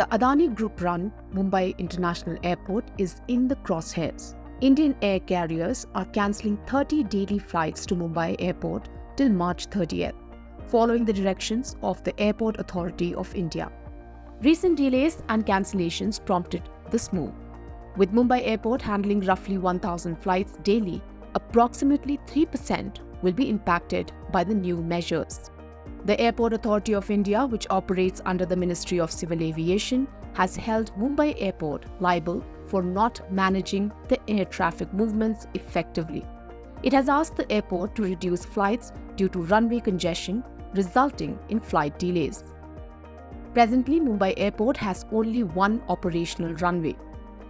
The Adani Group-run Mumbai International Airport is in the crosshairs. Indian air carriers are cancelling 30 daily flights to Mumbai Airport till March 30th, following the directions of the Airport Authority of India. Recent delays and cancellations prompted this move. With Mumbai Airport handling roughly 1,000 flights daily, approximately 3% will be impacted by the new measures. The Airport Authority of India, which operates under the Ministry of Civil Aviation, has held Mumbai Airport liable for not managing the air traffic movements effectively. It has asked the airport to reduce flights due to runway congestion, resulting in flight delays. Presently, Mumbai Airport has only one operational runway.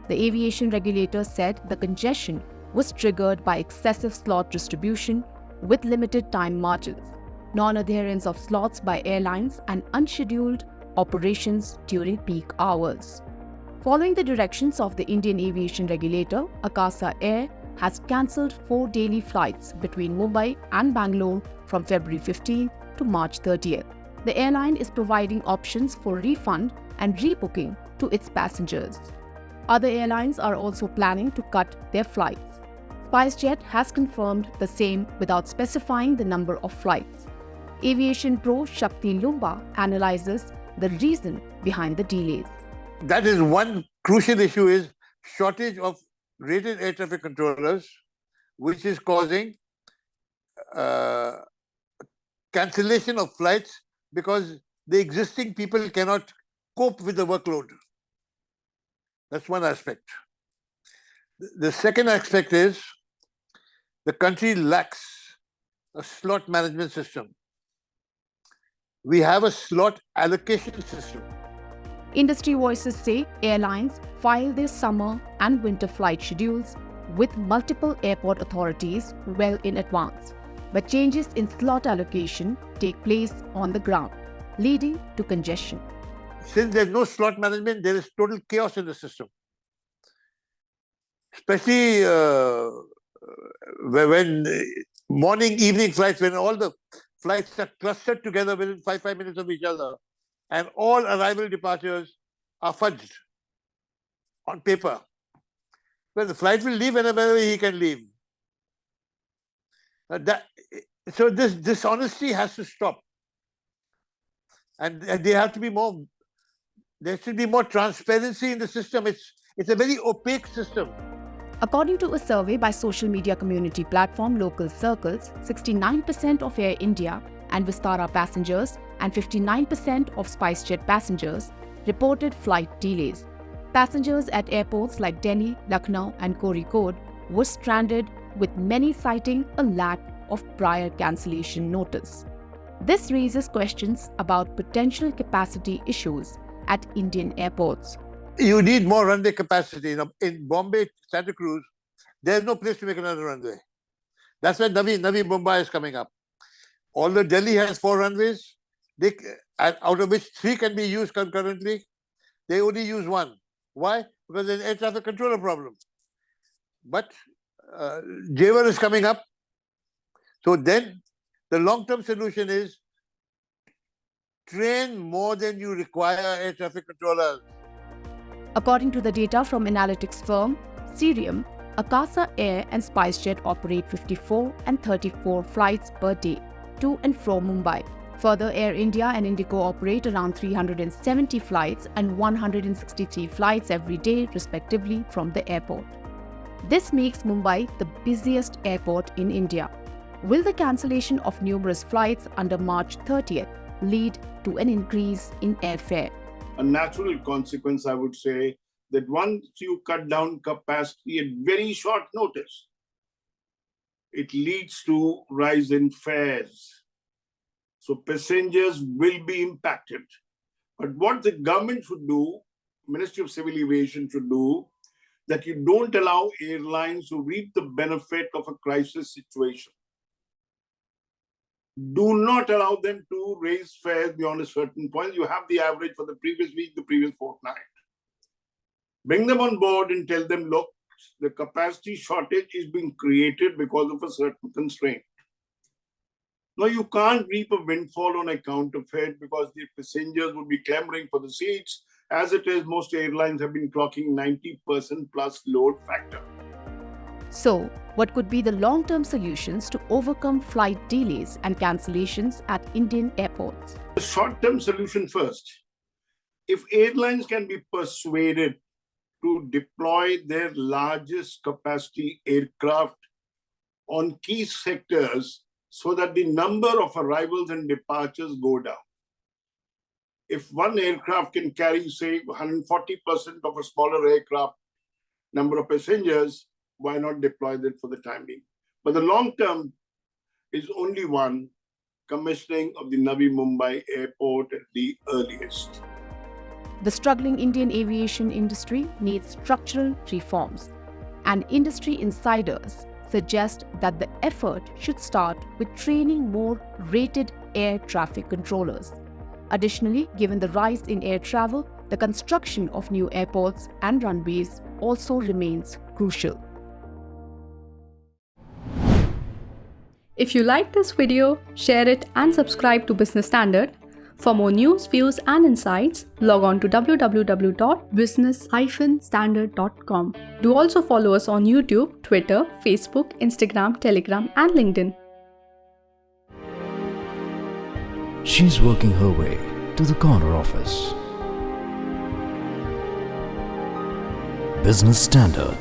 The aviation regulator said the congestion was triggered by excessive slot distribution with limited time margins, non-adherence of slots by airlines, and unscheduled operations during peak hours. Following the directions of the Indian aviation regulator, Akasa Air has cancelled 4 daily flights between Mumbai and Bangalore from February 15 to March 30th. The airline is providing options for refund and rebooking to its passengers. Other airlines are also planning to cut their flights. SpiceJet has confirmed the same without specifying the number of flights. Aviation pro Shakti Lumba analyzes the reason behind the delays. That is one crucial issue, is shortage of rated air traffic controllers, which is causing cancellation of flights because the existing people cannot cope with the workload. That's one aspect. The second aspect is the country lacks a slot management system. We have a slot allocation system. Industry voices say airlines file their summer and winter flight schedules with multiple airport authorities well in advance, but changes in slot allocation take place on the ground, leading to congestion. Since there's no slot management, there is total chaos in the system. Especially when morning, evening flights, when all the flights are clustered together within 5 minutes of each other, and all arrival departures are fudged on paper. Well, the flight will leave whenever he can leave. So this dishonesty has to stop. And there have to be more. There should be more transparency in the system. It's a very opaque system. According to a survey by social media community platform Local Circles, 69% of Air India and Vistara passengers and 59% of SpiceJet passengers reported flight delays. Passengers at airports like Delhi, Lucknow and Kozhikode were stranded, with many citing a lack of prior cancellation notice. This raises questions about potential capacity issues at Indian airports. You need more runway capacity. In Bombay, Santa Cruz, there's no place to make another runway. That's why Navi Mumbai is coming up. Although Delhi has 4 runways, out of which 3 can be used concurrently, they only use 1. Why? Because there's an air traffic controller problem. But Jewar is coming up. So then the long-term solution is train more than you require air traffic controllers. According to the data from analytics firm Cerium, Akasa Air and SpiceJet operate 54 and 34 flights per day to and from Mumbai. Further, Air India and Indigo operate around 370 flights and 163 flights every day, respectively, from the airport. This makes Mumbai the busiest airport in India. Will the cancellation of numerous flights under March 30th lead to an increase in airfare? A natural consequence, I would say, that once you cut down capacity at very short notice, it leads to rise in fares. So passengers will be impacted. But what the government should do, Ministry of Civil Aviation should do, that you don't allow airlines to reap the benefit of a crisis situation. Do not allow them to raise fares beyond a certain point. You have the average for the previous week, the previous fortnight. Bring them on board and tell them, look, the capacity shortage is being created because of a certain constraint. Now, you can't reap a windfall on account of it because the passengers would be clamoring for the seats As it is, most airlines have been clocking 90% plus load factor. So, what could be the long-term solutions to overcome flight delays and cancellations at Indian airports? The short-term solution first. If airlines can be persuaded to deploy their largest capacity aircraft on key sectors so that the number of arrivals and departures go down. If one aircraft can carry, say, 140% of a smaller aircraft number of passengers, why not deploy that for the time being? But the long term is only one: commissioning of the Navi Mumbai airport at the earliest. The struggling Indian aviation industry needs structural reforms, and industry insiders suggest that the effort should start with training more rated air traffic controllers. Additionally, given the rise in air travel, the construction of new airports and runways also remains crucial. If you like this video, share it and subscribe to Business Standard. For more news, views and insights, log on to www.business-standard.com. Do also follow us on YouTube, Twitter, Facebook, Instagram, Telegram and LinkedIn. She's working her way to the corner office. Business Standard.